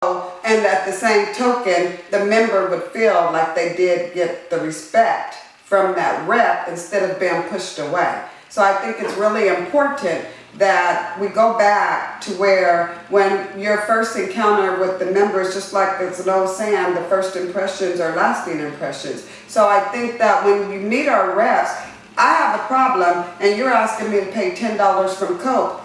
And at the same token, the member would feel like they did get the respect from that rep instead of being pushed away. So I think it's really important that we go back to where when your first encounter with the members, just like there's an old saying, the first impressions are lasting impressions. So I think that when you meet our reps, I have a problem and you're asking me to pay $10 from Coke,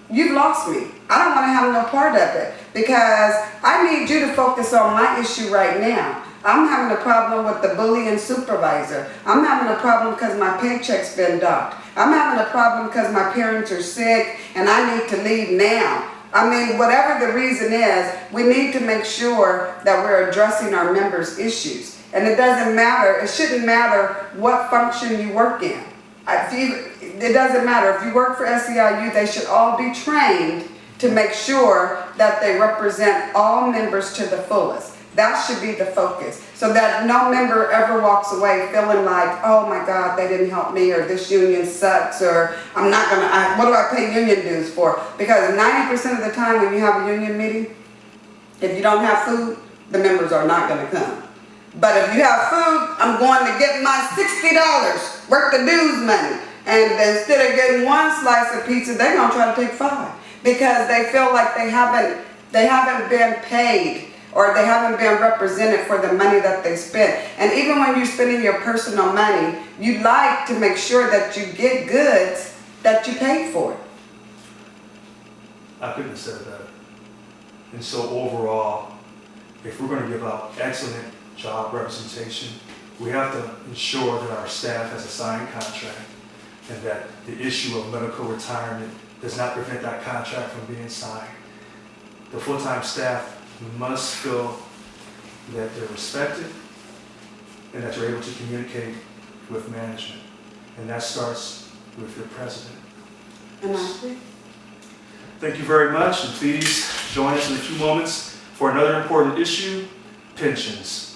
you've lost me. I don't want to have no part of it because I need you to focus on my issue right now. I'm having a problem with the bullying supervisor. I'm having a problem because my paycheck's been docked. I'm having a problem because my parents are sick and I need to leave now. I mean, whatever the reason is, we need to make sure that we're addressing our members' issues. And it doesn't matter, it shouldn't matter what function you work in. It doesn't matter. If you work for SEIU, they should all be trained to make sure that they represent all members to the fullest. That should be the focus, so that no member ever walks away feeling like, oh my God, they didn't help me, or this union sucks, or I'm not gonna, what do I pay union dues for? Because 90% of the time when you have a union meeting, if you don't have food, the members are not gonna come. But if you have food, I'm going to get my $60 worth of dues money. And instead of getting one slice of pizza, they're gonna try to take 5 because they feel like they haven't been paid, or they haven't been represented for the money that they spent. And even when you're spending your personal money, you like to make sure that you get goods that you paid for. I couldn't have said that. And so overall, if we're going to give out excellent job representation, we have to ensure that our staff has a signed contract and that the issue of medical retirement does not prevent that contract from being signed. The full-time staff must feel that they're respected and that they're able to communicate with management. And that starts with your president. And I agree. Thank you very much, and please join us in a few moments for another important issue, pensions.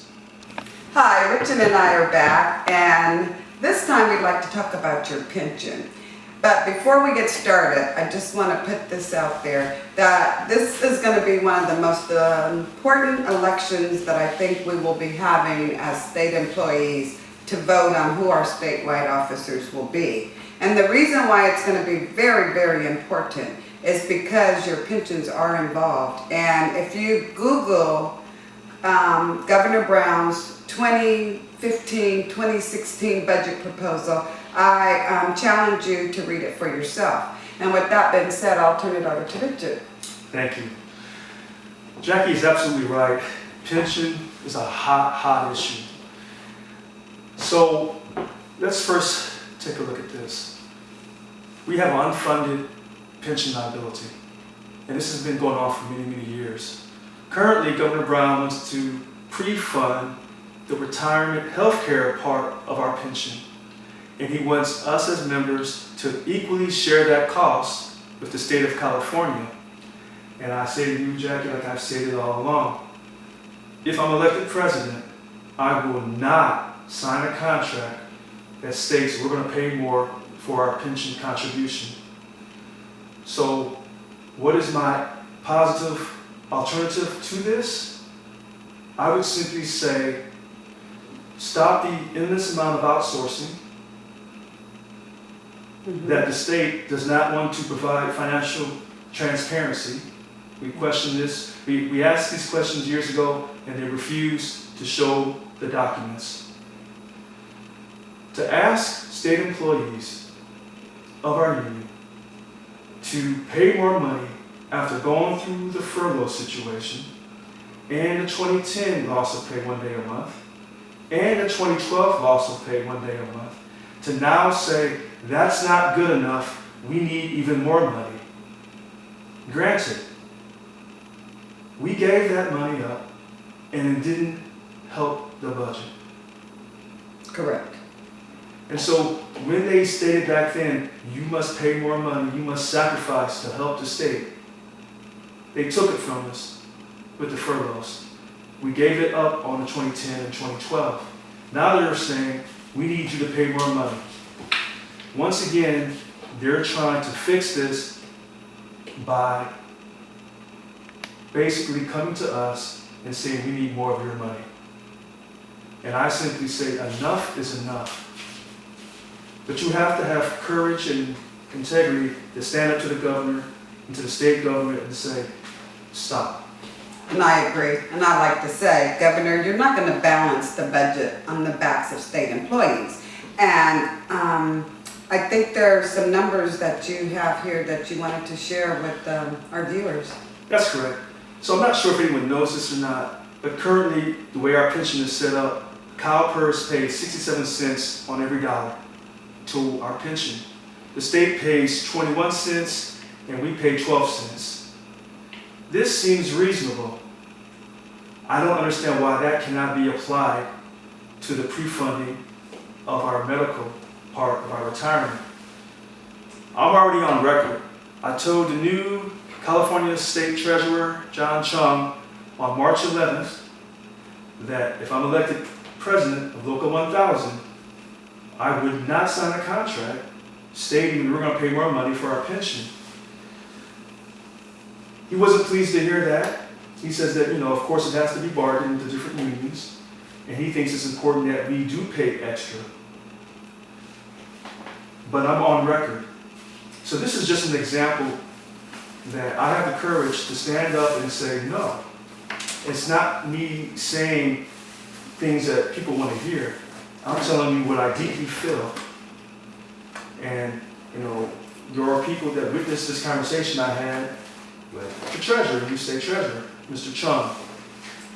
Hi, Richard and I are back, and this time we'd like to talk about your pension. But before we get started, I just want to put this out there that this is going to be one of the most important elections that I think we will be having as state employees to vote on who our statewide officers will be. And the reason why it's going to be very, very important is because your pensions are involved. And if you Google Governor Brown's 2015-2016 budget proposal, I challenge you to read it for yourself. And with that being said, I'll turn it over to Richard. Thank you. Jackie is absolutely right. Pension is a hot issue. So let's first take a look at this. We have an unfunded pension liability, and this has been going on for many, many years. Currently, Governor Brown wants to pre-fund the retirement health care part of our pension. And he wants us as members to equally share that cost with the state of California. And I say to you, Jackie, like I've stated all along, if I'm elected president, I will not sign a contract that states we're going to pay more for our pension contribution. So what is my positive alternative to this? I would simply say, stop the endless amount of outsourcing that the state does not want to provide financial transparency. We questioned this. We asked these questions years ago, and they refused to show the documents. To ask state employees of our union to pay more money after going through the furlough situation and the 2010 loss of pay 1 day a month and the 2012 loss of pay 1 day a month, to now say that's not good enough, we need even more money. Granted, we gave that money up and it didn't help the budget. Correct. And so when they stated back then, you must pay more money, you must sacrifice to help the state, they took it from us with the furloughs. We gave it up on the 2010 and 2012. Now they're saying, we need you to pay more money. Once again, they're trying to fix this by basically coming to us and saying, we need more of your money. And I simply say, enough is enough. But you have to have courage and integrity to stand up to the governor and to the state government and say, stop. And I agree. And I like to say, Governor, you're not going to balance the budget on the backs of state employees. And I think there are some numbers that you have here that you wanted to share with our viewers. That's correct. So I'm not sure if anyone knows this or not, but currently the way our pension is set up, CalPERS pays 67 cents on every dollar to our pension. The state pays 21 cents and we pay 12 cents. This seems reasonable. I don't understand why that cannot be applied to the pre-funding of our medical part of our retirement. I'm already on record. I told the new California State Treasurer, John Chung, on March 11th, that if I'm elected president of Local 1000, I would not sign a contract stating we're going to pay more money for our pension. He wasn't pleased to hear that. He says that, of course it has to be bargained into different unions, and he thinks it's important that we do pay extra. But I'm on record. So this is just an example that I have the courage to stand up and say, no. It's not me saying things that people want to hear. I'm telling you what I deeply feel. And, there are people that witnessed this conversation I had with the treasurer, you say treasurer, Mr. Chung.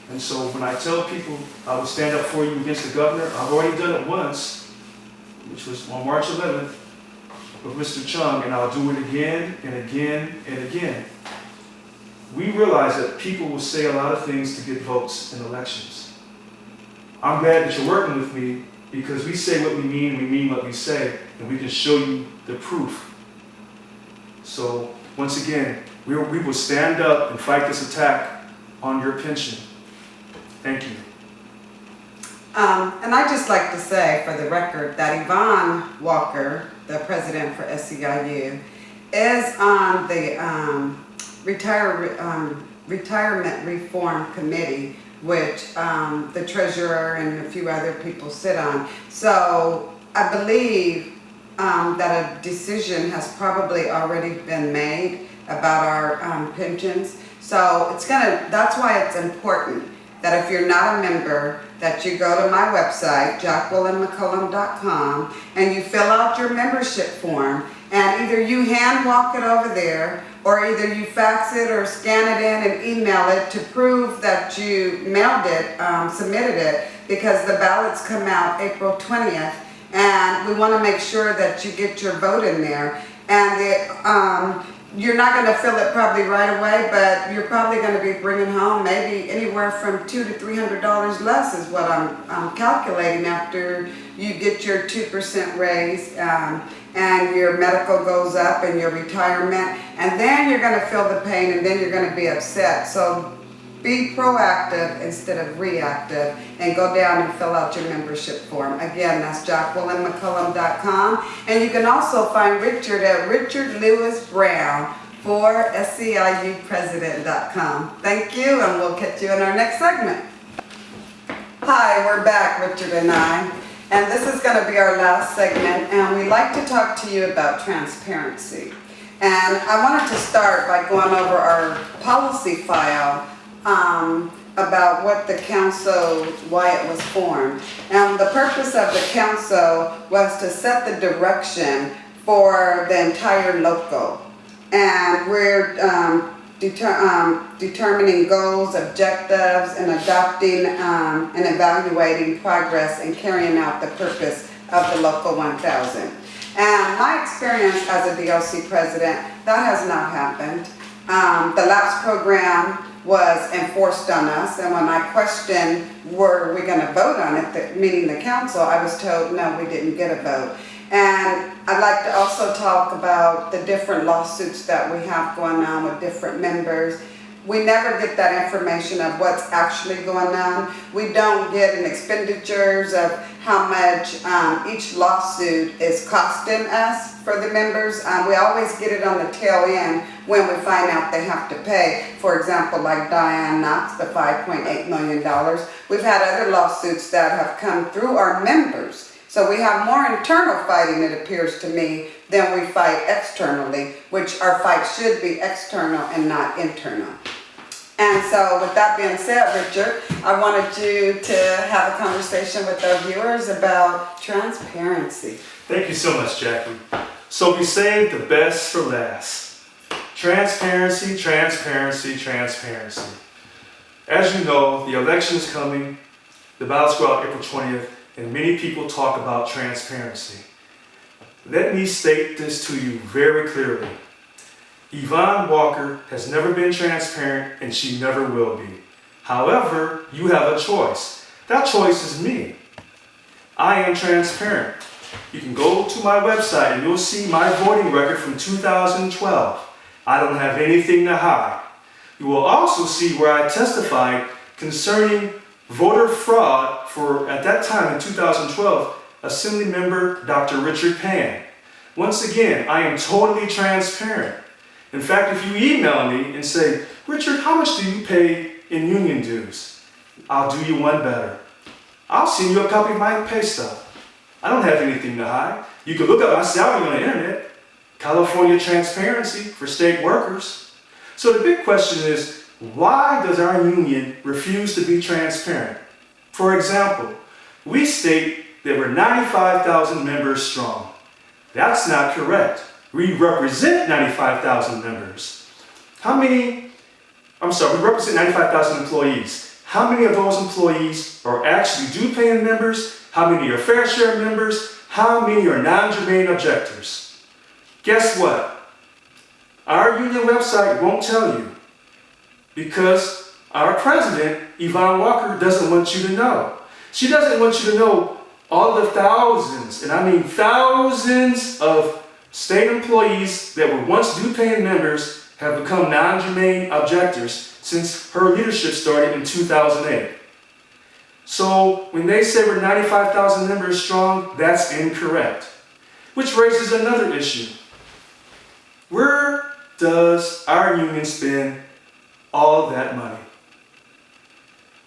And so when I tell people I will stand up for you against the governor, I've already done it once, which was on March 11th with Mr. Chung, and I'll do it again and again and again. We realize that people will say a lot of things to get votes in elections. I'm glad that you're working with me because we say what we mean what we say, and we can show you the proof. So once again, we will stand up and fight this attack on your pension. Thank you. And I'd just like to say, for the record, that Yvonne Walker, the president for SEIU, is on the Retirement Reform Committee, which the treasurer and a few other people sit on. So I believe that a decision has probably already been made about our pensions. So that's why it's important that if you're not a member, that you go to my website, JacquelineMcCollum.com, and you fill out your membership form, and either you hand walk it over there, or either you fax it or scan it in and email it to prove that you mailed it, submitted it, because the ballots come out April 20th, and we want to make sure that you get your vote in there. And you're not going to fill it probably right away, but you're probably going to be bringing home maybe anywhere from $200 to $300 less is what I'm calculating after you get your 2% raise and your medical goes up and your retirement, and then you're going to feel the pain and then you're going to be upset. So be proactive instead of reactive and go down and fill out your membership form. Again, that's JacquelineMcCollum.com. And you can also find Richard at Richard Lewis Brown for SEIUpresident.com. Thank you, and we'll catch you in our next segment. Hi, we're back, Richard and I. And this is going to be our last segment, and we'd like to talk to you about transparency. And I wanted to start by going over our policy file about what the council, why it was formed. And the purpose of the council was to set the direction for the entire local. And we're determining goals, objectives, and adopting and evaluating progress and carrying out the purpose of the Local 1000. And my experience as a DLC president, that has not happened. The LAPS program was enforced on us, and when I questioned were we going to vote on it, meaning the council, I was told no, we didn't get a vote. And I'd like to also talk about the different lawsuits that we have going on with different members. we never get that information of what's actually going on. We don't get an expenditures of how much each lawsuit is costing us for the members. We always get it on the tail end when we find out they have to pay. For example, like Diane Knox, the $5.8 million. We've had other lawsuits that have come through our members. So we have more internal fighting, it appears to me, than we fight externally, which our fight should be external and not internal. And so with that being said, Richard, I wanted you to have a conversation with our viewers about transparency. Thank you so much, Jacqueline. So we saved the best for last. Transparency, transparency, transparency. As you know, the election is coming. The ballots go out April 20th, and many people talk about transparency. Let me state this to you very clearly. Yvonne Walker has never been transparent, and she never will be. However, you have a choice. That choice is me. I am transparent. You can go to my website and you'll see my voting record from 2012. I don't have anything to hide. You will also see where I testified concerning voter fraud for, at that time in 2012, Assembly Member Dr. Richard Pan. Once again, I am totally transparent. In fact, if you email me and say, Richard, how much do you pay in union dues? I'll do you one better. I'll send you a copy of my pay stub. I don't have anything to hide. You can look up my salary on the internet. California transparency for state workers. So the big question is, why does our union refuse to be transparent? For example, we state that we're 95,000 members strong. That's not correct. We represent 95,000 members. We represent 95,000 employees. How many of those employees are actually due-paying members? How many are fair share members? How many are non-germane objectors? Guess what? Our union website won't tell you because our president, Yvonne Walker, doesn't want you to know. She doesn't want you to know all the thousands, and I mean thousands of state employees that were once due-paying members have become non-germane objectors since her leadership started in 2008. So when they say we're 95,000 members strong, that's incorrect. Which raises another issue. Where does our union spend all that money?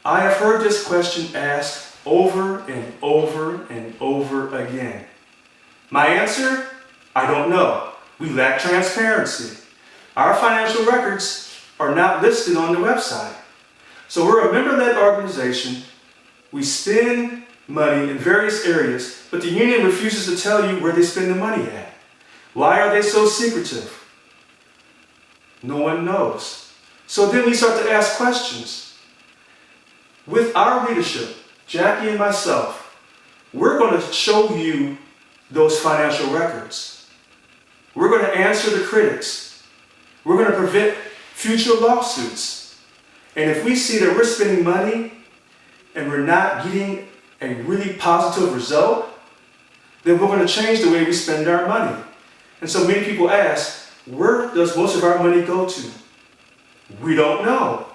I have heard this question asked over and over and over again. My answer? I don't know. We lack transparency. Our financial records are not listed on the website. So we're a member-led organization. We spend money in various areas, but the union refuses to tell you where they spend the money at. Why are they so secretive? No one knows. So then we start to ask questions. With our leadership, Jackie and myself, we're going to show you those financial records. We're going to answer the critics. We're going to prevent future lawsuits. And if we see that we're spending money and we're not getting a really positive result, then we're going to change the way we spend our money. And so many people ask, where does most of our money go to? We don't know,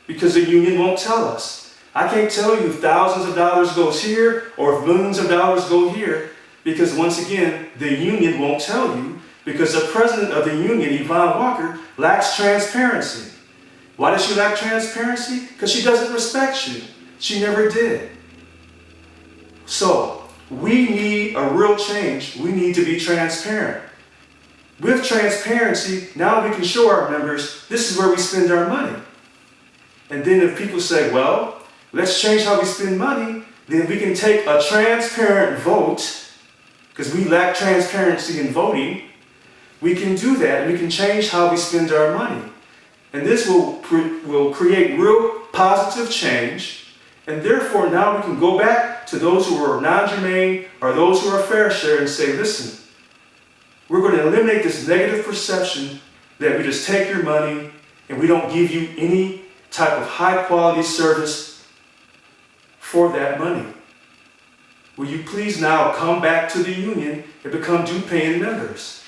because the union won't tell us. I can't tell you if thousands of dollars goes here or if millions of dollars go here, because once again, the union won't tell you, because the president of the union, Yvonne Walker, lacks transparency. Why does she lack transparency? Because she doesn't respect you. She never did. So, we need a real change. We need to be transparent. With transparency, now we can show our members this is where we spend our money. And then if people say, well, let's change how we spend money, then we can take a transparent vote, because we lack transparency in voting. We can do that, and we can change how we spend our money. And this will create real positive change, and therefore now we can go back to those who are non-germane or those who are fair share and say, listen, we're going to eliminate this negative perception that we just take your money and we don't give you any type of high quality service for that money. Will you please now come back to the union and become due-paying members?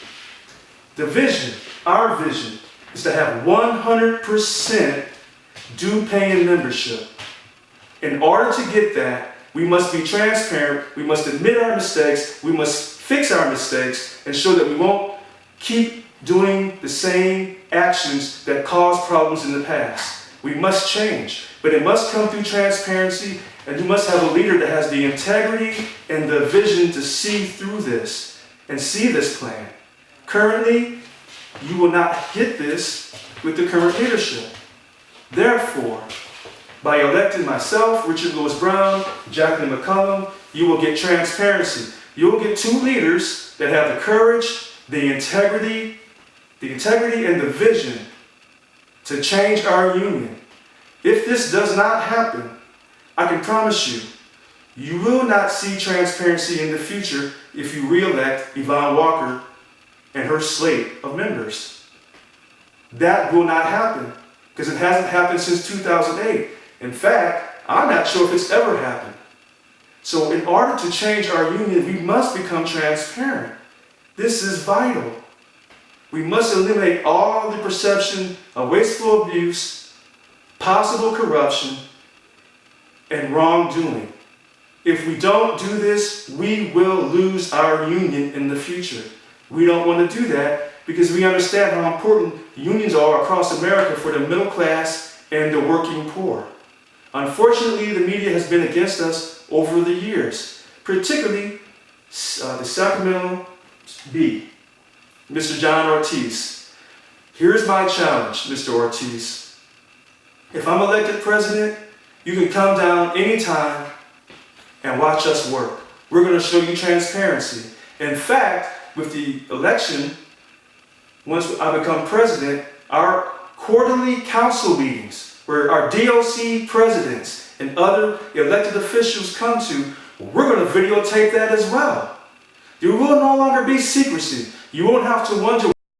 The vision, our vision, is to have 100% due paying membership. In order to get that, we must be transparent, we must admit our mistakes, we must fix our mistakes, and show that we won't keep doing the same actions that caused problems in the past. We must change, but it must come through transparency, and you must have a leader that has the integrity and the vision to see through this and see this plan. Currently, you will not get this with the current leadership. Therefore, by electing myself, Richard Lewis Brown, Jacqueline McCollum, you will get transparency. You will get two leaders that have the courage, the integrity and the vision to change our union. If this does not happen, I can promise you, you will not see transparency in the future if you re-elect Yvonne Walker and her slate of members. That will not happen because it hasn't happened since 2008. In fact, I'm not sure if it's ever happened. So in order to change our union, we must become transparent. This is vital. We must eliminate all the perception of wasteful abuse, possible corruption, and wrongdoing. If we don't do this, we will lose our union in the future. We don't want to do that because we understand how important unions are across America for the middle class and the working poor. Unfortunately, the media has been against us over the years, particularly the Sacramento Bee, Mr. John Ortiz. Here's my challenge, Mr. Ortiz. If I'm elected president, you can come down anytime and watch us work. We're going to show you transparency. In fact, with the election, once I become president, our quarterly council meetings, where our DOC presidents and other elected officials come to, we're going to videotape that as well. There will no longer be secrecy. You won't have to wonder